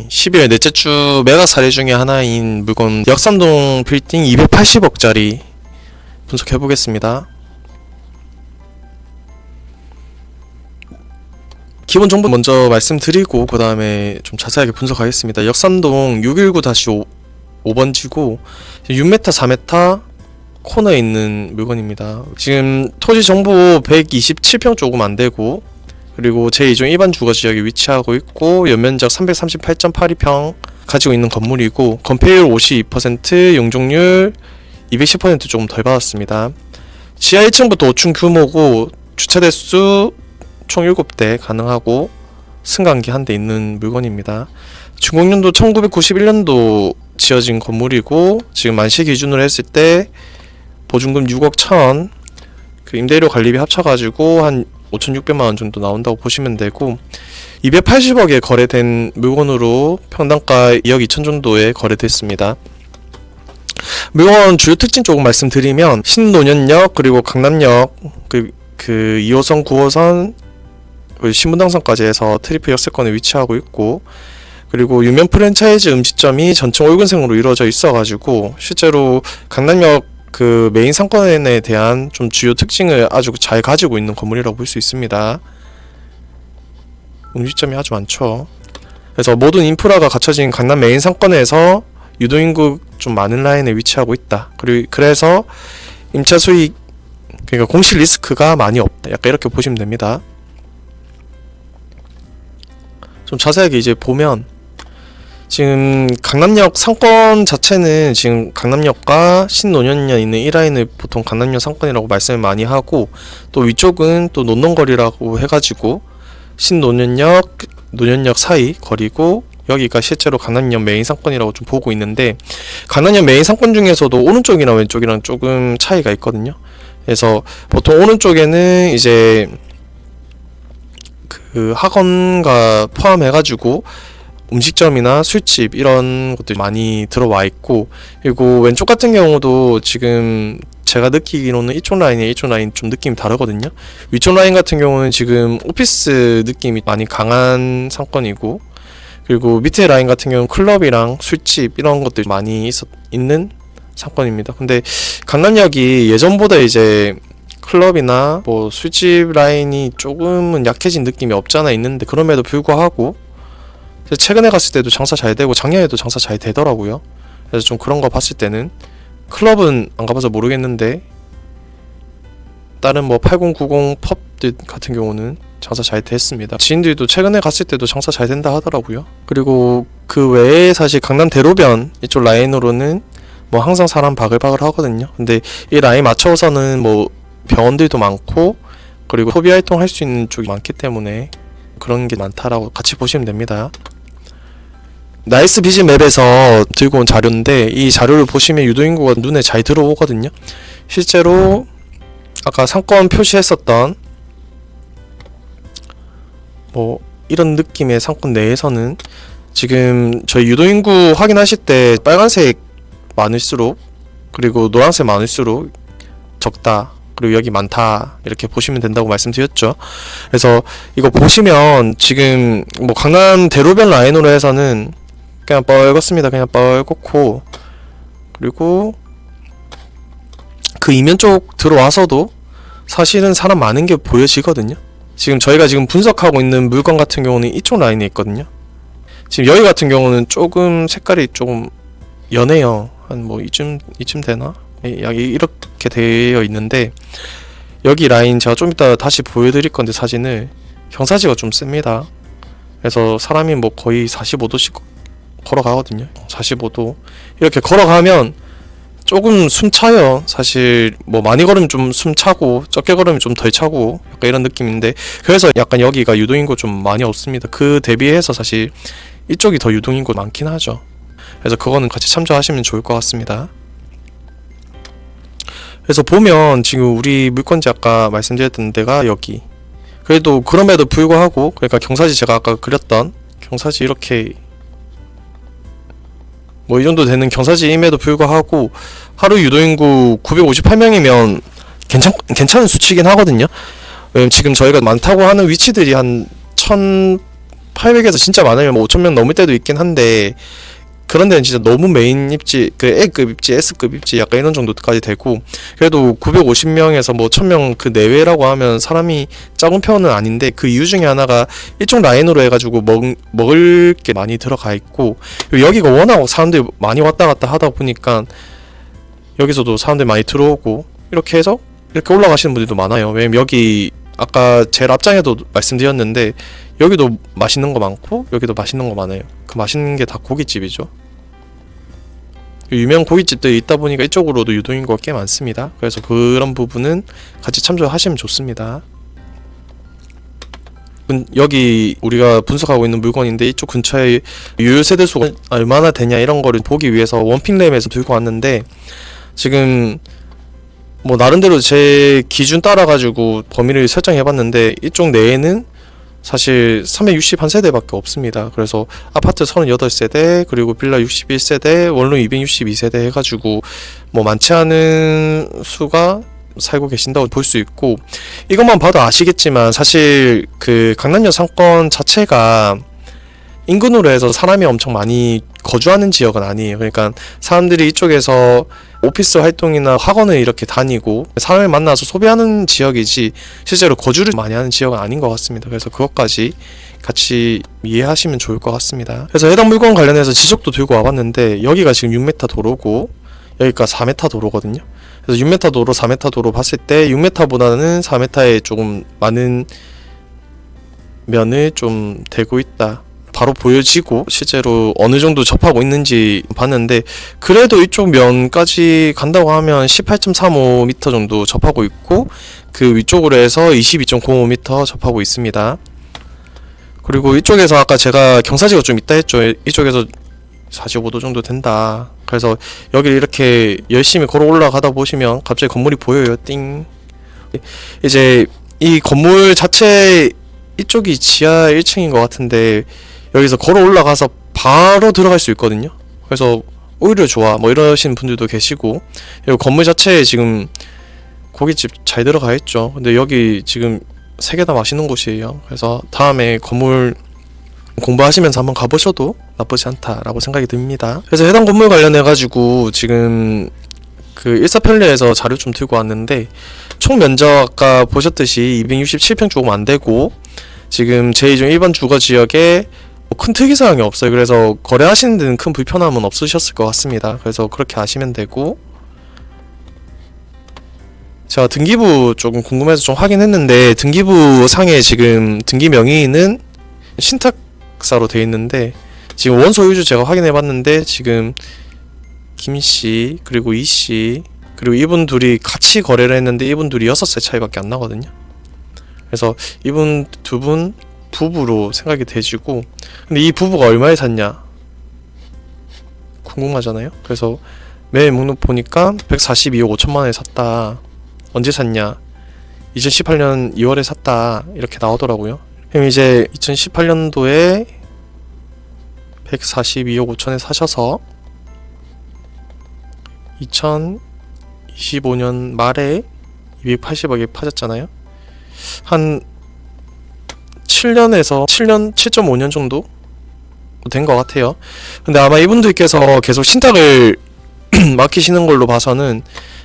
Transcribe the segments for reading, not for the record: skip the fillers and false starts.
12월 넷째 주 메가 사례 중에 하나인 물건 역삼동 빌딩 280억짜리 분석해 보겠습니다. 기본 정보 먼저 말씀드리고 그 다음에 좀 자세하게 분석하겠습니다. 역삼동 619-5번지고 6m 4m 코너에 있는 물건입니다. 지금 토지 정보 127평 조금 안되고, 그리고 제2종 일반 주거지역에 위치하고 있고 연면적 338.82평 가지고 있는 건물이고, 건폐율 52%, 용적률 210% 조금 덜 받았습니다. 지하 1층부터 5층 규모고 주차 대수 총 7대 가능하고 승강기 한 대 있는 물건입니다. 준공연도 1991년도 지어진 건물이고, 지금 만시 기준으로 했을 때 보증금 6억 1천, 그 임대료 관리비 합쳐가지고 한 5,600만원 정도 나온다고 보시면 되고, 280억에 거래된 물건으로 평당가 2억 2천 정도에 거래됐습니다. 물건 주요 특징 조금 말씀드리면, 신논현역 그리고 강남역 그 2호선 9호선 신분당선까지 해서 트리플 역세권에 위치하고 있고, 그리고 유명 프랜차이즈 음식점이 전층 올근생으로 이루어져 있어가지고 실제로 강남역 그 메인 상권에 대한 좀 주요 특징을 아주 잘 가지고 있는 건물이라고 볼 수 있습니다. 음식점이 아주 많죠. 그래서 모든 인프라가 갖춰진 강남 메인 상권에서 유동인구 좀 많은 라인에 위치하고 있다. 그리고 그래서 임차 수익, 그러니까 공실 리스크가 많이 없다. 약간 이렇게 보시면 됩니다. 좀 자세하게 이제 보면, 지금 강남역 상권 자체는 지금 강남역과 신논현역 있는 이 라인을 보통 강남역 상권이라고 말씀을 많이 하고, 또 위쪽은 또 논논거리라고 해가지고 신논현역, 논현역 사이 거리고, 여기가 실제로 강남역 메인 상권이라고 좀 보고 있는데, 강남역 메인 상권 중에서도 오른쪽이랑 왼쪽이랑 조금 차이가 있거든요. 그래서 보통 오른쪽에는 이제 그 학원가 포함해가지고 음식점이나 술집 이런 것들이 많이 들어와 있고, 그리고 왼쪽 같은 경우도 지금 제가 느끼기로는 이쪽 라인에 이쪽 라인 좀 느낌이 다르거든요. 위쪽 라인 같은 경우는 지금 오피스 느낌이 많이 강한 상권이고, 그리고 밑에 라인 같은 경우는 클럽이랑 술집 이런 것들이 많이 있는 상권입니다. 근데 강남역이 예전보다 이제 클럽이나 뭐 술집 라인이 조금은 약해진 느낌이 없잖아 있는데, 그럼에도 불구하고 최근에 갔을 때도 장사 잘 되고 작년에도 장사 잘 되더라고요. 그래서 좀 그런 거 봤을 때는, 클럽은 안 가봐서 모르겠는데 다른 뭐 8090 펍들 같은 경우는 장사 잘 됐습니다. 지인들도 최근에 갔을 때도 장사 잘 된다 하더라고요. 그리고 그 외에 사실 강남 대로변 이쪽 라인으로는 뭐 항상 사람 바글바글 하거든요. 근데 이 라인 맞춰서는 뭐 병원들도 많고, 그리고 소비 활동 할 수 있는 쪽이 많기 때문에 그런 게 많다라고 같이 보시면 됩니다. 나이스 비전 맵에서 들고 온 자료인데, 이 자료를 보시면 유도인구가 눈에 잘 들어오거든요. 실제로 아까 상권 표시했었던 뭐 이런 느낌의 상권 내에서는 지금 저희 유도인구 확인하실 때 빨간색 많을수록, 그리고 노란색 많을수록 적다, 그리고 여기 많다, 이렇게 보시면 된다고 말씀드렸죠. 그래서 이거 보시면 지금 뭐 강남 대로변 라인으로 해서는 그냥 뻘겋습니다. 그냥 뻘겋고, 그리고 그 이면 쪽 들어와서도 사실은 사람 많은 게 보여지거든요. 지금 저희가 지금 분석하고 있는 물건 같은 경우는 이쪽 라인에 있거든요. 지금 여기 같은 경우는 조금 색깔이 조금 연해요. 한 뭐 이쯤 되나? 이렇게 되어 있는데, 여기 라인 제가 좀 이따 다시 보여드릴 건데 사진을, 경사지가 좀 셉니다. 그래서 사람이 뭐 거의 45도씩 걸어가거든요. 45도 이렇게 걸어가면 조금 숨 차요. 사실 뭐 많이 걸으면 좀 숨 차고 적게 걸으면 좀 덜 차고 약간 이런 느낌인데, 그래서 약간 여기가 유동인구 좀 많이 없습니다. 그 대비해서 사실 이쪽이 더 유동인구 많긴 하죠. 그래서 그거는 같이 참조하시면 좋을 것 같습니다. 그래서 보면 지금 우리 물건지 아까 말씀드렸던 데가 여기, 그래도 그럼에도 불구하고, 그러니까 경사지 제가 아까 그렸던 경사지 이렇게 뭐 이 정도 되는 경사지임에도 불구하고 하루 유도인구 958명이면 괜찮은 수치긴 하거든요. 지금 저희가 많다고 하는 위치들이 한 800에서 진짜 많으면 뭐 5,000명 넘을 때도 있긴 한데, 그런 데는 진짜 너무 메인 입지, 그 A급 입지, S급 입지 약간 이런 정도까지 되고, 그래도 950명에서 뭐 1000명 그 내외라고 하면 사람이 작은 편은 아닌데, 그 이유 중에 하나가 이쪽 라인으로 해가지고 먹을 게 많이 들어가 있고, 그리고 여기가 워낙 사람들이 많이 왔다 갔다 하다 보니까 여기서도 사람들이 많이 들어오고, 이렇게 해서 이렇게 올라가시는 분들도 많아요. 왜냐면 여기 아까 제일 앞장에도 말씀드렸는데, 여기도 맛있는 거 많고 여기도 맛있는 거 많아요. 그 맛있는 게 다 고깃집이죠. 유명 고깃집들이 있다 보니까 이쪽으로도 유동인구가 꽤 많습니다. 그래서 그런 부분은 같이 참조하시면 좋습니다. 여기 우리가 분석하고 있는 물건인데, 이쪽 근처에 유효 세대수가 얼마나 되냐 이런 거를 보기 위해서 원픽램에서 들고 왔는데, 지금 뭐 나름대로 제 기준 따라가지고 범위를 설정해봤는데, 이쪽 내에는 사실 360 한 세대밖에 없습니다. 그래서 아파트 38세대, 그리고 빌라 61세대, 원룸 262세대 해가지고 뭐 많지 않은 수가 살고 계신다고 볼 수 있고, 이것만 봐도 아시겠지만 사실 그 강남역 상권 자체가 인근으로 해서 사람이 엄청 많이 거주하는 지역은 아니에요. 그러니까 사람들이 이쪽에서 오피스 활동이나 학원을 이렇게 다니고 사람을 만나서 소비하는 지역이지 실제로 거주를 많이 하는 지역은 아닌 것 같습니다. 그래서 그것까지 같이 이해하시면 좋을 것 같습니다. 그래서 해당 물건 관련해서 지적도 들고 와봤는데, 여기가 지금 6m 도로고 여기가 4m 도로거든요. 그래서 6m 도로, 4m 도로 봤을 때 6m보다는 4m에 조금 많은 면을 좀 대고 있다, 바로 보여지고, 실제로 어느 정도 접하고 있는지 봤는데, 그래도 이쪽 면까지 간다고 하면 18.35m 정도 접하고 있고, 그 위쪽으로 해서 22.05m 접하고 있습니다. 그리고 이쪽에서 아까 제가 경사지가 좀 있다 했죠. 이쪽에서 45도 정도 된다. 그래서 여기를 이렇게 열심히 걸어 올라가다 보시면 갑자기 건물이 보여요. 띵. 이제 이 건물 자체 이쪽이 지하 1층인 것 같은데, 여기서 걸어 올라가서 바로 들어갈 수 있거든요. 그래서 오히려 좋아 뭐 이러시는 분들도 계시고, 그리고 건물 자체에 지금 고깃집 잘 들어가 있죠. 근데 여기 지금 3개 다 맛있는 곳이에요. 그래서 다음에 건물 공부하시면서 한번 가보셔도 나쁘지 않다라고 생각이 듭니다. 그래서 해당 건물 관련해가지고 지금 그 일사편리에서 자료 좀 들고 왔는데, 총 면적 아까 보셨듯이 267평 조금 안되고, 지금 제2종 일반 주거지역에 큰 특이사항이 없어요. 그래서 거래하시는 데는 큰 불편함은 없으셨을 것 같습니다. 그래서 그렇게 아시면 되고, 제가 등기부 조금 궁금해서 좀 확인했는데, 등기부 상에 지금 등기 명의는 신탁사로 돼 있는데, 지금 원소유주 제가 확인해봤는데 지금 김씨 그리고 이씨 그리고 이분 둘이 같이 거래를 했는데, 이분 둘이 6살 차이밖에 안 나거든요. 그래서 이분 두 분 부부로 생각이 되지고, 근데 이 부부가 얼마에 샀냐 궁금하잖아요. 그래서 매매 목록 보니까 142억 5천만원에 샀다. 언제 샀냐? 2018년 2월에 샀다, 이렇게 나오더라고요. 그럼 이제 2018년도에 142억 5천에 사셔서 2025년 말에 280억에 파셨잖아요. 한 7년에서 7.5년 정도 된 것 같아요. 근데 아마 이분들께서 계속 신탁을 맡기시는 걸로 봐서는,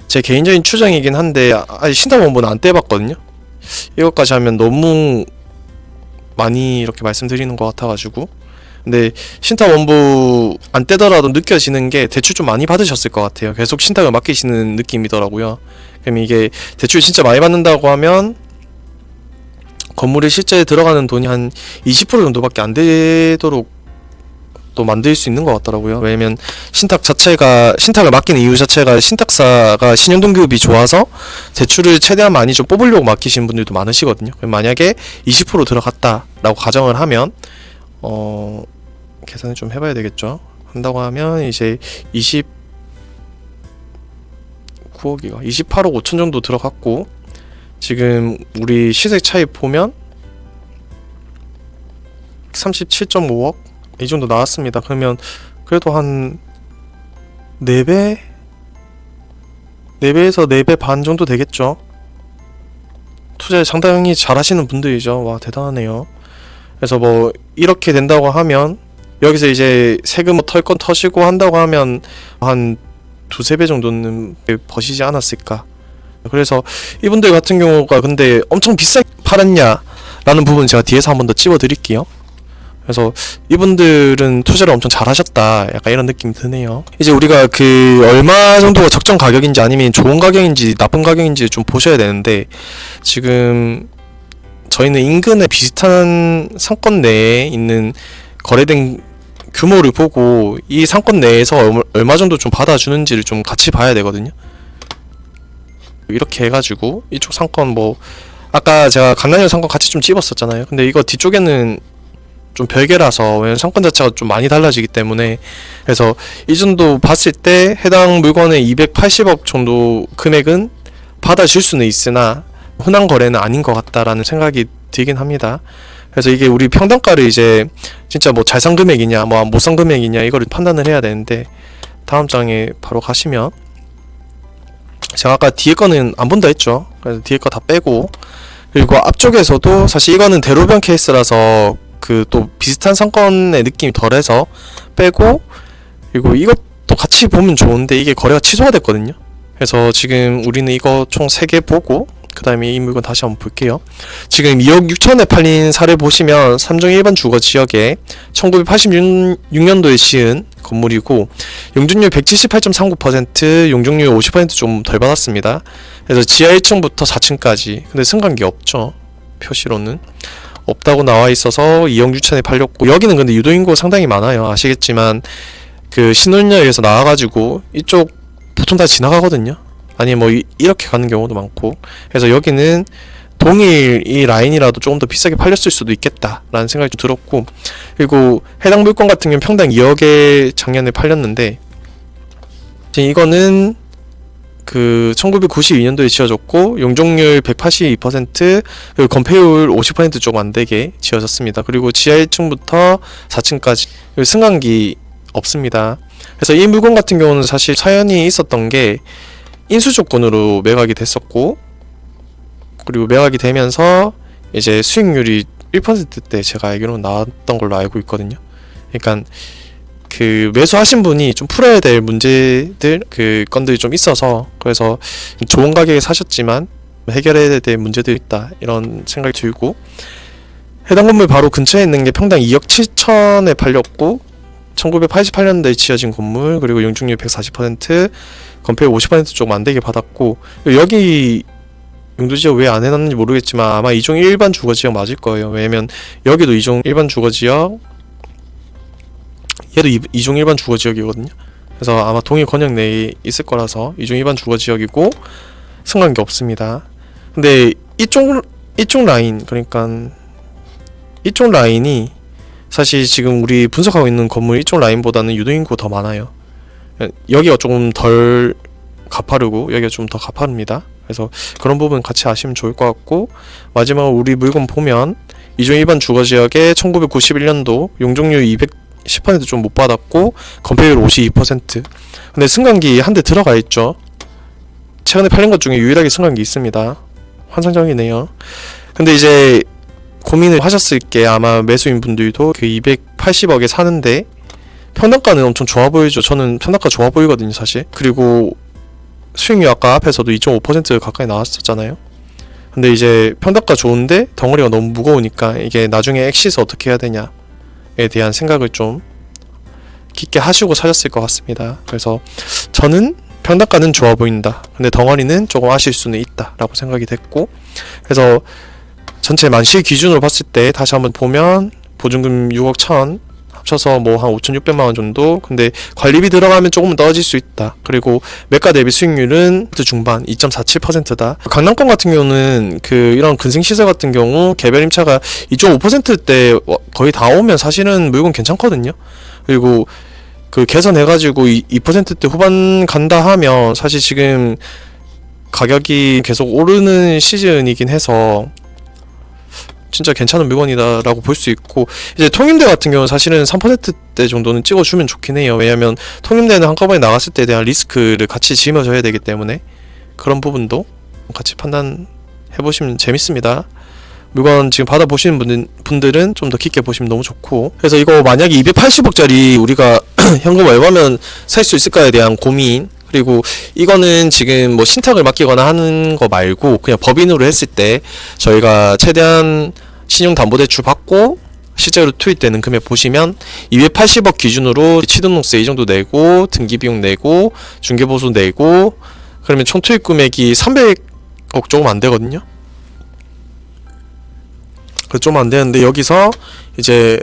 제 개인적인 추정이긴 한데 아직 신탁 원본은 안 떼봤거든요. 이것까지 하면 너무 많이 이렇게 말씀드리는 것 같아가지고. 근데 신탁 원부 안 떼더라도 느껴지는 게 대출 좀 많이 받으셨을 것 같아요. 계속 신탁을 맡기시는 느낌이더라고요. 그럼 이게 대출 진짜 많이 받는다고 하면 건물에 실제 들어가는 돈이 한 20% 정도밖에 안 되도록 또 만들 수 있는 것 같더라고요. 왜냐면 신탁을 맡기는 이유 자체가 신탁사가 신용등급이 좋아서 대출을 최대한 많이 좀 뽑으려고 맡기시는 분들도 많으시거든요. 그럼 만약에 20% 들어갔다라고 가정을 하면 계산을 좀 해봐야 되겠죠. 한다고 하면 이제 29억이가 28억 5천 정도 들어갔고, 지금 우리 시세 차이 보면 37.5억 이 정도 나왔습니다. 그러면 그래도 한 4배? 4배에서 4배 반 정도 되겠죠. 투자를 상당히 잘 하시는 분들이죠. 와, 대단하네요. 그래서 뭐 이렇게 된다고 하면 여기서 이제 세금 털 건 터시고 한다고 하면 한 두세 배 정도는 버시지 않았을까. 그래서 이분들 같은 경우가 근데 엄청 비싸게 팔았냐 라는 부분 제가 뒤에서 한 번 더 찝어 드릴게요. 그래서 이분들은 투자를 엄청 잘하셨다 약간 이런 느낌이 드네요. 이제 우리가 그 얼마 정도가 적정 가격인지 아니면 좋은 가격인지 나쁜 가격인지 좀 보셔야 되는데, 지금 저희는 인근에 비슷한 상권 내에 있는 거래된 규모를 보고 이 상권 내에서 얼마 정도 좀 받아주는지를 좀 같이 봐야 되거든요. 이렇게 해가지고 이쪽 상권 뭐 아까 제가 강남역 상권 같이 좀 찝었었잖아요. 근데 이거 뒤쪽에는 좀 별개라서, 왜냐면 상권 자체가 좀 많이 달라지기 때문에. 그래서 이 정도 봤을 때 해당 물건의 280억 정도 금액은 받아줄 수는 있으나 흔한 거래는 아닌 것 같다라는 생각이 들긴 합니다. 그래서 이게 우리 평당가를 이제 진짜 뭐 잘 산 금액이냐 뭐 못 산 금액이냐 이거를 판단을 해야 되는데, 다음 장에 바로 가시면 제가 아까 뒤에 거는 안 본다 했죠. 그래서 뒤에 거 다 빼고, 그리고 앞쪽에서도 사실 이거는 대로변 케이스라서 그 또 비슷한 상권의 느낌이 덜해서 빼고, 그리고 이것도 같이 보면 좋은데 이게 거래가 취소가 됐거든요. 그래서 지금 우리는 이거 총 3개 보고 그 다음에 이 물건 다시 한번 볼게요. 지금 2억 6천에 팔린 사례 보시면 삼종 일반 주거 지역에 1986년도에 지은 건물이고 용적률 178.39%, 용적률 50% 좀 덜 받았습니다. 그래서 지하 1층부터 4층까지. 근데 승강기 없죠. 표시로는 없다고 나와 있어서 2억 6천에 팔렸고, 여기는 근데 유도인구가 상당히 많아요. 아시겠지만 그 신혼여행에서 나와가지고 이쪽 보통 다 지나가거든요. 아니 뭐 이렇게 가는 경우도 많고. 그래서 여기는 동일 이 라인이라도 조금 더 비싸게 팔렸을 수도 있겠다 라는 생각이 좀 들었고, 그리고 해당 물건 같은 경우는 평당 2억에 작년에 팔렸는데, 지금 이거는 그 1992년도에 지어졌고 용적률 182%, 그리고 건폐율 50% 좀 안되게 지어졌습니다. 그리고 지하 1층부터 4층까지 승강기 없습니다. 그래서 이 물건 같은 경우는 사실 사연이 있었던 게 인수 조건으로 매각이 됐었고, 그리고 매각이 되면서 이제 수익률이 1%대 제가 알기로는 나왔던 걸로 알고 있거든요. 그러니까 그 매수하신 분이 좀 풀어야 될 문제들, 그 건들이 좀 있어서, 그래서 좋은 가격에 사셨지만 해결해야 될 문제들이 있다 이런 생각이 들고, 해당 건물 바로 근처에 있는 게 평당 2억 7천에 팔렸고 1988년도에 지어진 건물, 그리고 용적률 140%, 건폐율 50% 조금 안되게 받았고, 여기 용도지역 왜 안 해놨는지 모르겠지만 아마 이종 일반 주거지역 맞을 거예요. 왜냐면 여기도 이종 일반 주거지역, 얘도 이종 일반 주거지역이거든요. 그래서 아마 동일 권역 내에 있을 거라서 이종 일반 주거지역이고 승강기 없습니다. 근데 이쪽 라인, 그러니까 이쪽 라인이 사실 지금 우리 분석하고 있는 건물 이쪽 라인보다는 유동인구가 더 많아요. 여기가 조금 덜 가파르고 여기가 좀 더 가파릅니다. 그래서 그런 부분 같이 아시면 좋을 것 같고, 마지막으로 우리 물건 보면 이종 일반 주거지역에 1991년도 용적률 210% 좀 못 받았고 건폐율 52%. 근데 승강기 한 대 들어가 있죠. 최근에 팔린 것 중에 유일하게 승강기 있습니다. 환상적이네요. 근데 이제 고민을 하셨을 게 아마 매수인 분들도 그 280억에 사는데 평당가는 엄청 좋아 보이죠. 저는 평당가 좋아 보이거든요 사실. 그리고 수익률 아까 앞에서도 2.5% 가까이 나왔었잖아요. 근데 이제 평당가 좋은데 덩어리가 너무 무거우니까 이게 나중에 엑시스 어떻게 해야 되냐에 대한 생각을 좀 깊게 하시고 사셨을 것 같습니다. 그래서 저는 평당가는 좋아 보인다, 근데 덩어리는 조금 아실 수는 있다 라고 생각이 됐고, 그래서 전체 만시 기준으로 봤을 때 다시 한번 보면 보증금 6억 1천 합쳐서 뭐 한 5,600만원 정도. 근데 관리비 들어가면 조금 떨어질 수 있다. 그리고 매가 대비 수익률은 중반 2.47%다. 강남권 같은 경우는 그 이런 근생시설 같은 경우 개별 임차가 2.5%대 거의 다 오면 사실은 물건 괜찮거든요. 그리고 그 개선해가지고 2%대 후반 간다 하면 사실 지금 가격이 계속 오르는 시즌이긴 해서 진짜 괜찮은 물건이다라고 볼 수 있고, 이제 통임대 같은 경우는 사실은 3%대 정도는 찍어주면 좋긴 해요. 왜냐면 통임대는 한꺼번에 나갔을 때에 대한 리스크를 같이 짊어져야 되기 때문에 그런 부분도 같이 판단해보시면 재밌습니다. 물건 지금 받아보시는 분들은 좀 더 깊게 보시면 너무 좋고. 그래서 이거 만약에 280억짜리 우리가 현금 얼마면 살 수 있을까에 대한 고민, 그리고 이거는 지금 뭐 신탁을 맡기거나 하는 거 말고 그냥 법인으로 했을 때 저희가 최대한 신용담보대출 받고 실제로 투입되는 금액 보시면 280억 기준으로 취등록세 이 정도 내고 등기비용 내고 중개보수 내고 그러면 총 투입 금액이 300억 조금 안 되거든요. 좀 안 되는데 여기서 이제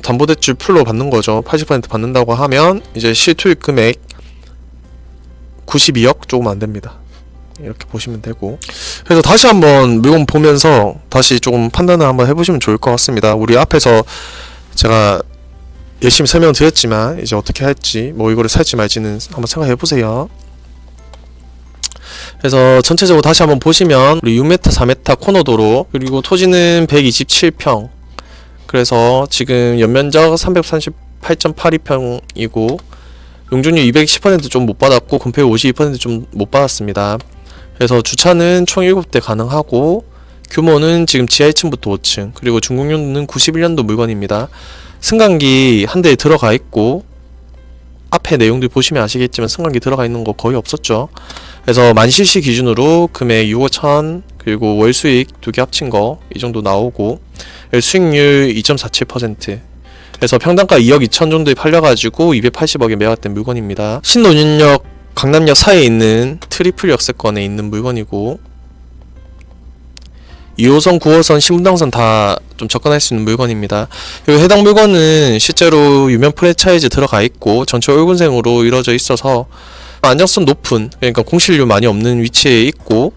담보대출 풀로 받는 거죠. 80% 받는다고 하면 이제 실투입 금액 92억 조금 안 됩니다. 이렇게 보시면 되고. 그래서 다시 한번 물건 보면서 다시 조금 판단을 한번 해보시면 좋을 것 같습니다. 우리 앞에서 제가 열심히 설명드렸지만 이제 어떻게 할지, 뭐 이거를 살지 말지는 한번 생각해 보세요. 그래서 전체적으로 다시 한번 보시면 우리 6m 4m 코너도로, 그리고 토지는 127평, 그래서 지금 연면적 338.82평이고 용적률 210% 좀 못 받았고 건폐율 52% 좀 못 받았습니다. 그래서 주차는 총 7대 가능하고 규모는 지금 지하 1층부터 5층, 그리고 준공연도는 91년도 물건입니다. 승강기 한 대에 들어가 있고 앞에 내용들 보시면 아시겠지만 승강기 들어가 있는 거 거의 없었죠. 그래서 만실시 기준으로 금액 6억 1천, 그리고 월 수익 두 개 합친 거 이 정도 나오고 수익률 2.47%, 그래서 평당가 2억 2천 정도에 팔려가지고 280억에 매각된 물건입니다. 신논현역 강남역 사이에 있는 트리플 역세권에 있는 물건이고 2호선 9호선 신분당선 다 좀 접근할 수 있는 물건입니다. 그리고 해당 물건은 실제로 유명 프랜차이즈 들어가 있고 전체 얼굴생으로 이루어져 있어서 안정성 높은, 그러니까 공실률 많이 없는 위치에 있고,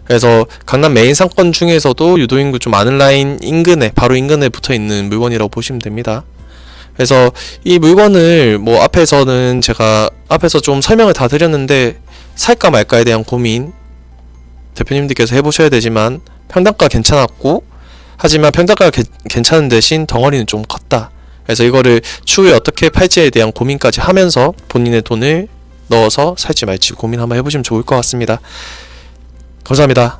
그래서 강남 메인 상권 중에서도 유도인구 좀 많은 라인 인근에, 바로 인근에 붙어있는 물건이라고 보시면 됩니다. 그래서 이 물건을 뭐 앞에서는 제가 앞에서 좀 설명을 다 드렸는데 살까 말까에 대한 고민 대표님들께서 해보셔야 되지만, 평당가 괜찮았고 하지만 평당가가 괜찮은 대신 덩어리는 좀 컸다. 그래서 이거를 추후에 어떻게 팔지에 대한 고민까지 하면서 본인의 돈을 넣어서 살지 말지 고민 한번 해보시면 좋을 것 같습니다. 감사합니다.